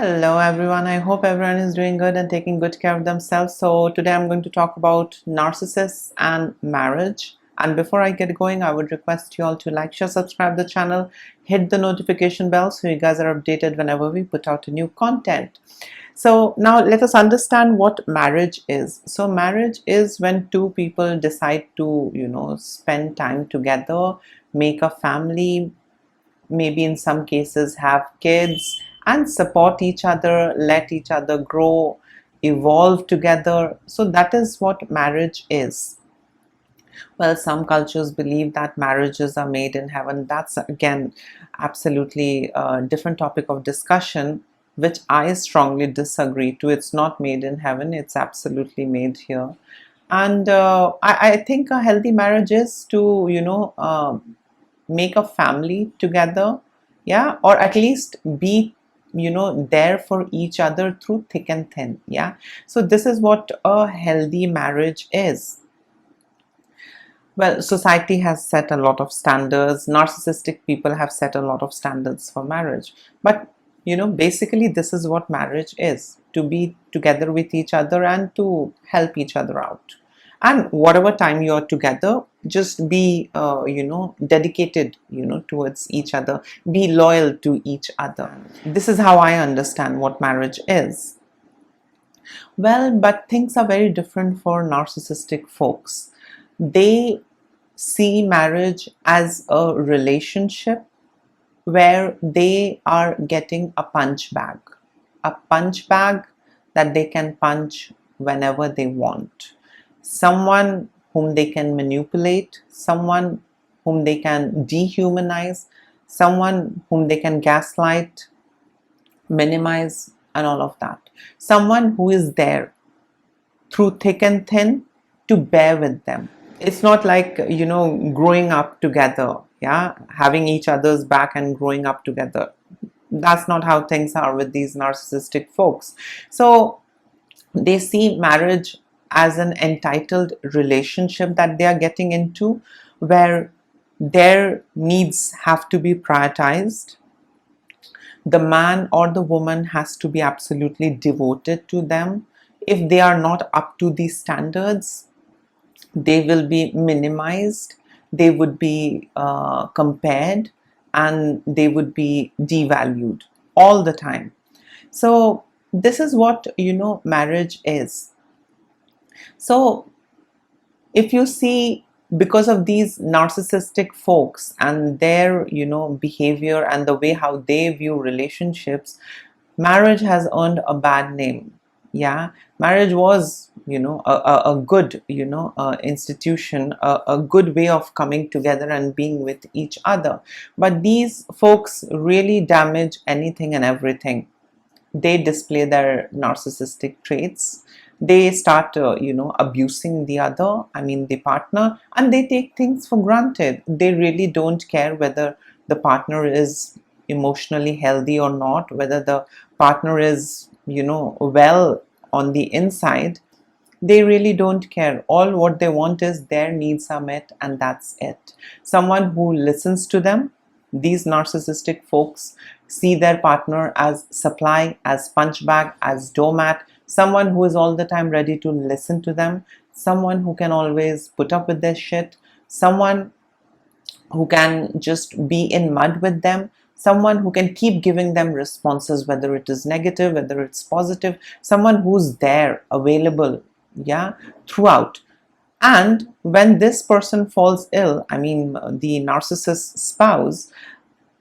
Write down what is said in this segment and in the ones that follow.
Hello everyone, I hope everyone is doing good and taking good care of themselves. So today I'm going to talk about narcissists and marriage. And before I get going, I would request you all to like, share, subscribe the channel, hit the notification bell so you guys are updated whenever we put out a new content. So now let us understand what marriage is. So marriage is when two people decide to, spend time together, make a family, maybe in some cases have kids, and support each other, let each other grow, evolve together. So that is what marriage is. Well, some cultures believe that marriages are made in heaven. That's again absolutely a different topic of discussion, which I strongly disagree to. It's not made in heaven, it's absolutely made here. And I think a healthy marriage is to make a family together, yeah, or at least be there for each other through thick and thin. Yeah, so this is what a healthy marriage is. Well, society has set a lot of standards. Narcissistic people have set a lot of standards for marriage, but basically this is what marriage is: to be together with each other and to help each other out. And whatever time you're together, just be dedicated towards each other, be loyal to each other. This is how I understand what marriage is. Well, but things are very different for narcissistic folks. They see marriage as a relationship where they are getting a punch bag that they can punch whenever they want, someone whom they can manipulate, someone whom they can dehumanize, someone whom they can gaslight, minimize, and all of that. Someone who is there through thick and thin to bear with them. It's not like growing up together, yeah, having each other's back and growing up together. That's not how things are with these narcissistic folks. So they see marriage as an entitled relationship that they are getting into, where their needs have to be prioritized. The man or the woman has to be absolutely devoted to them. If they are not up to these standards, they will be minimized, they would be compared, and they would be devalued all the time. So this is what marriage is. So if you see, because of these narcissistic folks and their behavior and the way how they view relationships, marriage has earned a bad name. Yeah, marriage was a good institution, a good way of coming together and being with each other. But these folks really damage anything and everything. They display their narcissistic traits. They start abusing the other, I mean the partner, and they take things for granted. They really don't care whether the partner is emotionally healthy or not, whether the partner is well on the inside. They really don't care. All what they want is their needs are met, and that's it. Someone who listens to them. These narcissistic folks see their partner as supply, as punch bag, as doormat, someone who is all the time ready to listen to them, someone who can always put up with their shit, someone who can just be in mud with them, someone who can keep giving them responses, whether it is negative, whether it's positive, someone who's there, available, yeah, throughout. And when this person falls ill, I mean the narcissist spouse,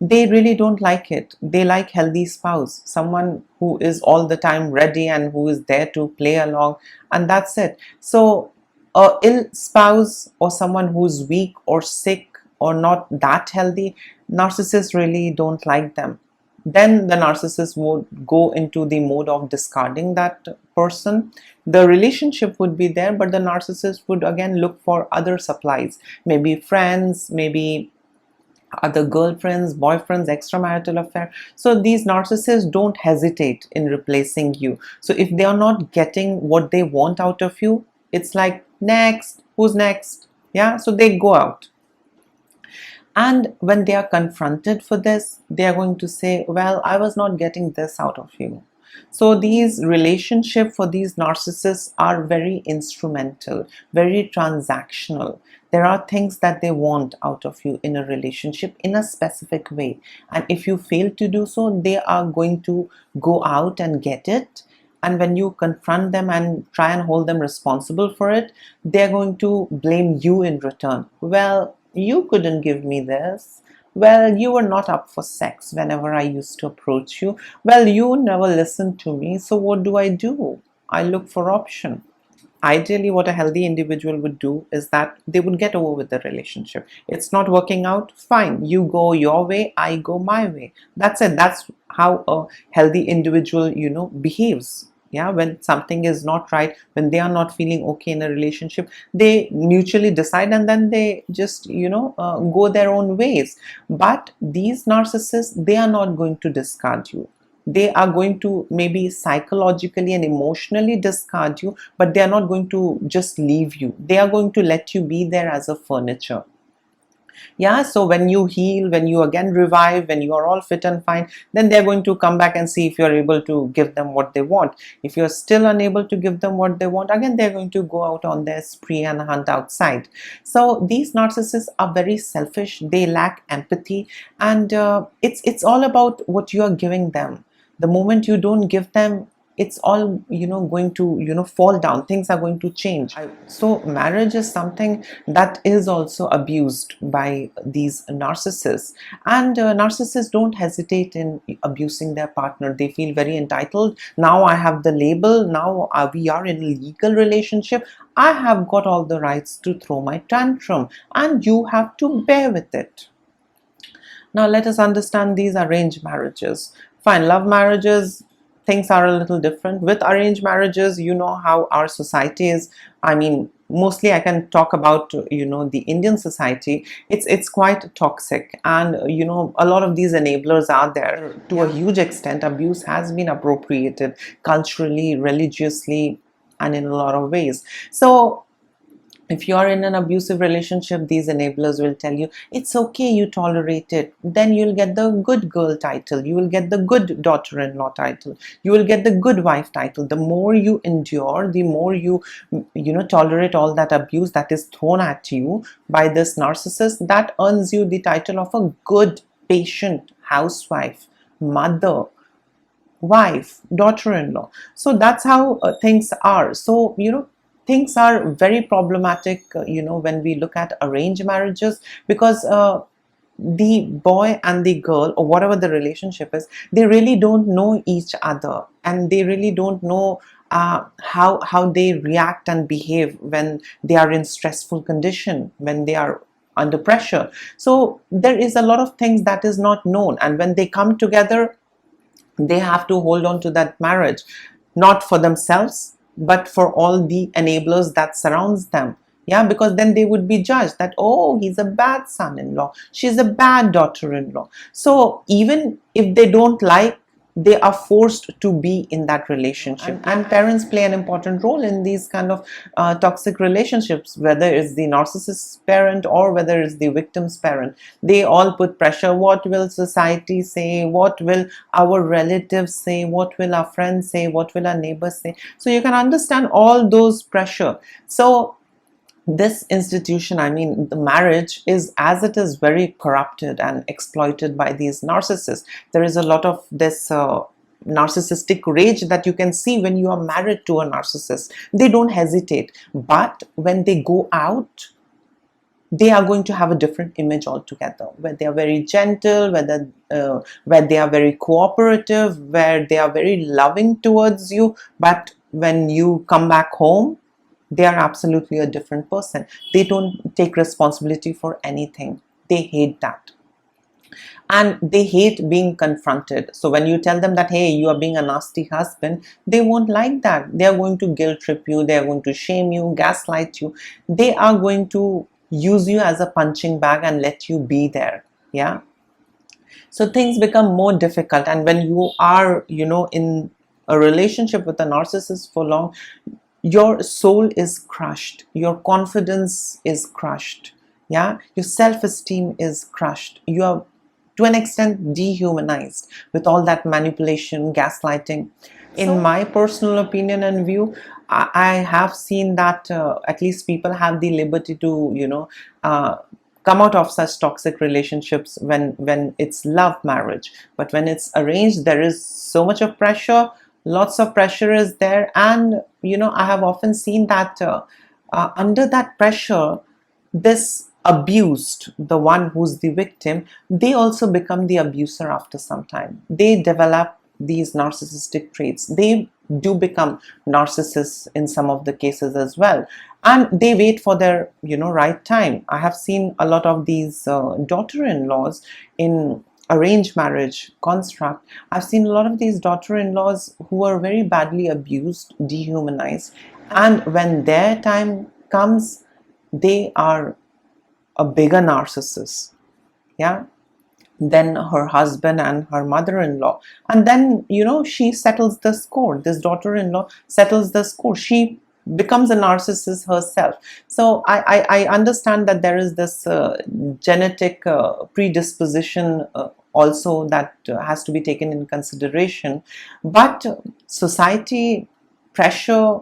they really don't like it. They like healthy spouse, someone who is all the time ready and who is there to play along, and that's it. So a ill spouse or someone who's weak or sick or not that healthy, narcissists really don't like them. Then the narcissist would go into the mode of discarding that person. The relationship would be there, but the narcissist would again look for other supplies, maybe friends, maybe other girlfriends, boyfriends, extramarital affair. So these narcissists don't hesitate in replacing you. So if they are not getting what they want out of you, it's like, next, who's next? Yeah, so they go out. And when they are confronted for this, they are going to say, well, I was not getting this out of you. So these relationships for these narcissists are very instrumental, very transactional. There are things that they want out of you in a relationship in a specific way, and if you fail to do so, they are going to go out and get it. And when you confront them and try and hold them responsible for it, they're going to blame you in return. Well, you couldn't give me this. Well, you were not up for sex whenever I used to approach you. Well, you never listened to me. So what do? I look for option. Ideally, what a healthy individual would do is that they would get over with the relationship. It's not working out, fine. You go your way, I go my way. That's it. That's how a healthy individual, behaves. Yeah, when something is not right, when they are not feeling okay in a relationship, they mutually decide and then they just, go their own ways. But these narcissists, they are not going to discard you. They are going to maybe psychologically and emotionally discard you, but they are not going to just leave you. They are going to let you be there as a furniture. Yeah, so when you heal, when you again revive, when you are all fit and fine, then they're going to come back and see if you're able to give them what they want. If you're still unable to give them what they want, again they're going to go out on their spree and hunt outside. So these narcissists are very selfish, they lack empathy, and it's all about what you're giving them. The moment you don't give them, it's all going to fall down. Things are going to change. So marriage is something that is also abused by these narcissists, and narcissists don't hesitate in abusing their partner. They feel very entitled. Now I have the label, now we are in a legal relationship, I have got all the rights to throw my tantrum and you have to bear with it. Now let us understand these arranged marriages. Fine, love marriages, things are a little different. With arranged marriages, you know how our society is. I mean, mostly I can talk about the Indian society. It's quite toxic, and a lot of these enablers are there. To a huge extent, abuse has been appropriated culturally, religiously, and in a lot of ways. So if you are in an abusive relationship, these enablers will tell you, it's okay, you tolerate it. Then you'll get the good girl title. You will get the good daughter-in-law title. You will get the good wife title. The more you endure, the more you tolerate all that abuse that is thrown at you by this narcissist, that earns you the title of a good, patient housewife, mother, wife, daughter-in-law. So that's how things are. So, things are very problematic, when we look at arranged marriages, because the boy and the girl, or whatever the relationship is, they really don't know each other, and they really don't know how they react and behave when they are in stressful condition, when they are under pressure. So there is a lot of things that is not known, and when they come together, they have to hold on to that marriage, not for themselves, but for all the enablers that surrounds them. Yeah, because then they would be judged that, oh, he's a bad son-in-law, she's a bad daughter-in-law. So even if they don't like, they are forced to be in that relationship. And parents play an important role in these kind of toxic relationships, whether it's the narcissist parent or whether it's the victim's parent. They all put pressure. What will society say? What will our relatives say? What will our friends say? What will our neighbors say? So you can understand all those pressure. So this institution, I mean the marriage, is, as it is, very corrupted and exploited by these narcissists. There is a lot of this narcissistic rage that you can see when you are married to a narcissist. They don't hesitate, but when they go out, they are going to have a different image altogether, where they are very gentle, where they are very cooperative, where they are very loving towards you. But when you come back home, they are absolutely a different person. They don't take responsibility for anything. They hate that. And they hate being confronted. So when you tell them that, hey, you are being a nasty husband, they won't like that. They are going to guilt trip you. They are going to shame you, gaslight you. They are going to use you as a punching bag and let you be there. Yeah. So things become more difficult. And when you are, in a relationship with a narcissist for long, your soul is crushed, your confidence is crushed, yeah, your self-esteem is crushed. You are to an extent dehumanized with all that manipulation, gaslighting. In my personal opinion and view, I have seen that at least people have the liberty to, come out of such toxic relationships when it's love marriage. But when it's arranged, there is so much of pressure, lots of pressure is there. And I have often seen that under that pressure, this abused, the one who's the victim, they also become the abuser after some time. They develop these narcissistic traits. They do become narcissists in some of the cases as well, and they wait for their right time. I have seen a lot of these daughter-in-laws in arranged marriage construct. I've seen a lot of these daughter-in-laws who are very badly abused, dehumanized, and when their time comes, they are a bigger narcissist, yeah, than her husband and her mother-in-law. And then she settles the score. This daughter-in-law settles the score. She becomes a narcissist herself. So I understand that there is this genetic predisposition also that has to be taken in consideration. But society, pressure,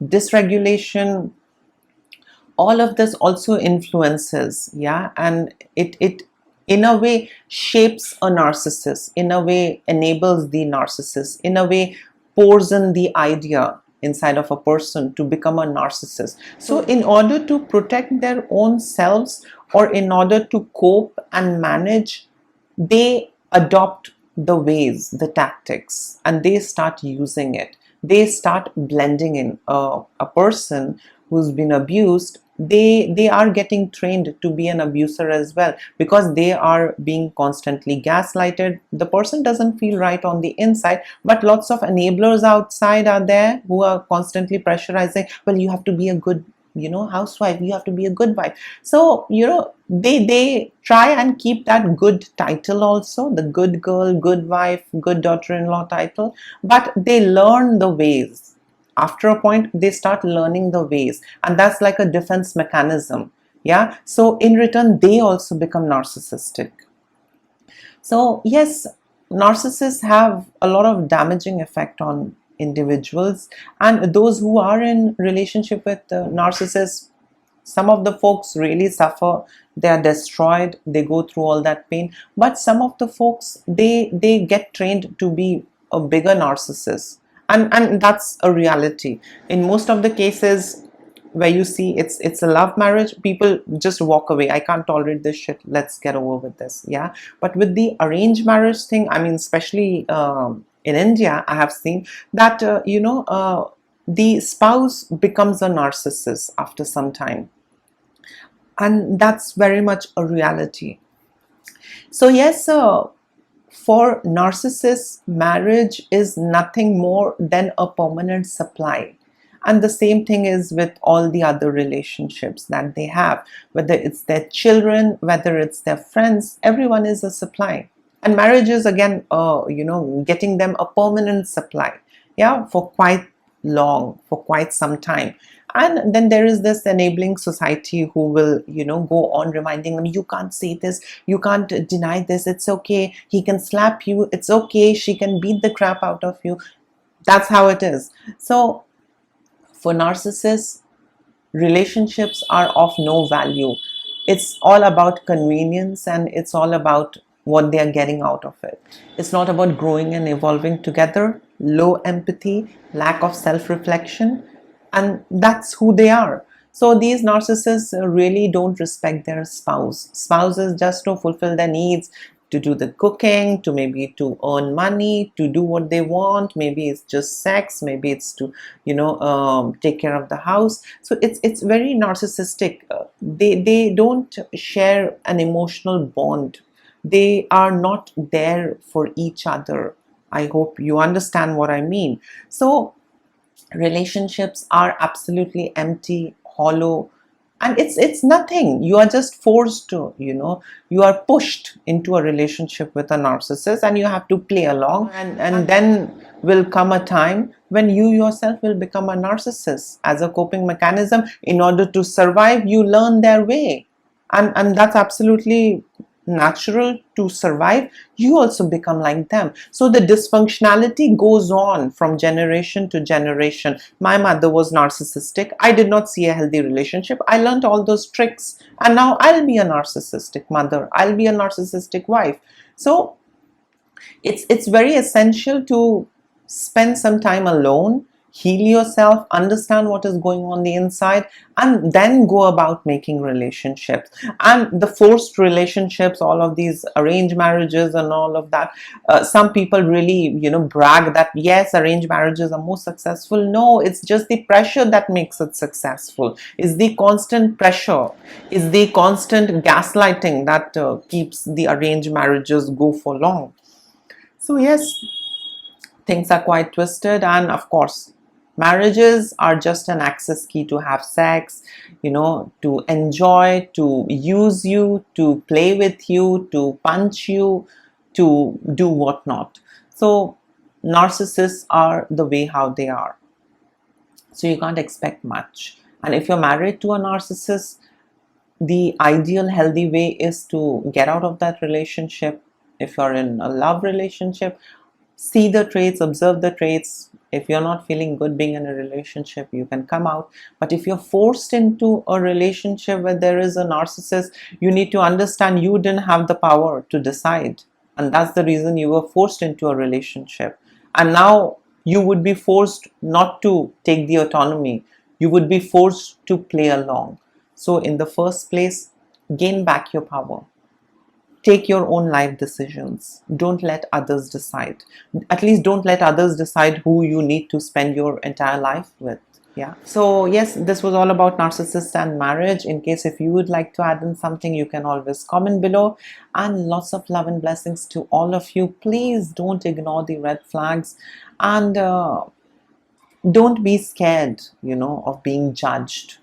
dysregulation, all of this also influences, yeah, and it in a way shapes a narcissist, in a way enables the narcissist, in a way pours in the idea inside of a person to become a narcissist. So in order to protect their own selves, or in order to cope and manage, they adopt the ways, the tactics, and they start using it. They start blending in. A person who's been abused, they are getting trained to be an abuser as well, because they are being constantly gaslighted. The person doesn't feel right on the inside, but lots of enablers outside are there who are constantly pressurizing, well, you have to be a good housewife, you have to be a good wife. So they try and keep that good title also, the good girl, good wife, good daughter-in-law title, but they learn the ways. After a point, they start learning the ways, and that's like a defense mechanism, yeah. So in return, they also become narcissistic. So yes, narcissists have a lot of damaging effect on individuals, and those who are in relationship with narcissists, some of the folks really suffer. They are destroyed, they go through all that pain. But some of the folks, they get trained to be a bigger narcissist, and that's a reality. In most of the cases where you see it's a love marriage, people just walk away. I can't tolerate this shit, let's get over with this, yeah. But with the arranged marriage thing, I mean, especially in India, I have seen that the spouse becomes a narcissist after some time, and that's very much a reality. So yes, for narcissists, marriage is nothing more than a permanent supply. And the same thing is with all the other relationships that they have, whether it's their children, whether it's their friends, everyone is a supply. And marriage is again, getting them a permanent supply, yeah, for quite long, for quite some time. And then there is this enabling society who will go on reminding them, you can't say this, you can't deny this, it's okay, he can slap you, it's okay, she can beat the crap out of you. That's how it is. So for narcissists, relationships are of no value. It's all about convenience, and it's all about what they are getting out of it. It's not about growing and evolving together. Low empathy, lack of self-reflection, and that's who they are. So these narcissists really don't respect their spouses just to fulfill their needs, to do the cooking, to maybe to earn money, to do what they want. Maybe it's just sex, maybe it's to take care of the house. So it's very narcissistic. They don't share an emotional bond. They are not there for each other. I hope you understand what I mean. So relationships are absolutely empty, hollow, and it's nothing. You are just forced to, you are pushed into a relationship with a narcissist, and you have to play along, and then will come a time when you yourself will become a narcissist. As a coping mechanism, in order to survive, you learn their way, and that's absolutely natural to survive, you also become like them. So the dysfunctionality goes on from generation to generation. My mother was narcissistic. I did not see a healthy relationship. I learned all those tricks, and now I'll be a narcissistic mother. I'll be a narcissistic wife. So it's very essential to spend some time alone, heal yourself, understand what is going on the inside, and then go about making relationships. And the forced relationships, all of these arranged marriages and all of that, some people really brag that yes, arranged marriages are more successful. No, it's just the pressure that makes it successful. It's the constant pressure, it's the constant gaslighting that keeps the arranged marriages go for long. So yes, things are quite twisted, and of course marriages are just an access key to have sex, to enjoy, to use you, to play with you, to punch you, to do whatnot. So narcissists are the way how they are, so you can't expect much. And if you're married to a narcissist, the ideal healthy way is to get out of that relationship. If you're in a love relationship, see the traits, observe the traits. If you're not feeling good being in a relationship, you can come out. But if you're forced into a relationship where there is a narcissist, you need to understand you didn't have the power to decide, and that's the reason you were forced into a relationship. And now you would be forced not to take the autonomy, you would be forced to play along. So in the first place, gain back your power. Take your own life decisions. Don't let others decide. At least don't let others decide who you need to spend your entire life with. Yeah. So yes, this was all about narcissists and marriage. In case if you would like to add in something, you can always comment below. And lots of love and blessings to all of you. Please don't ignore the red flags, and don't be scared, of being judged.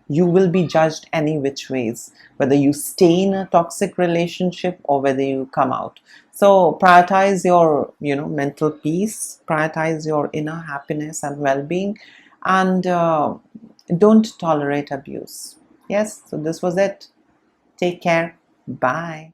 You will be judged any which ways, whether you stay in a toxic relationship or whether you come out. So prioritize your mental peace, prioritize your inner happiness and well-being, and don't tolerate abuse. Yes, so this was it. Take care. Bye.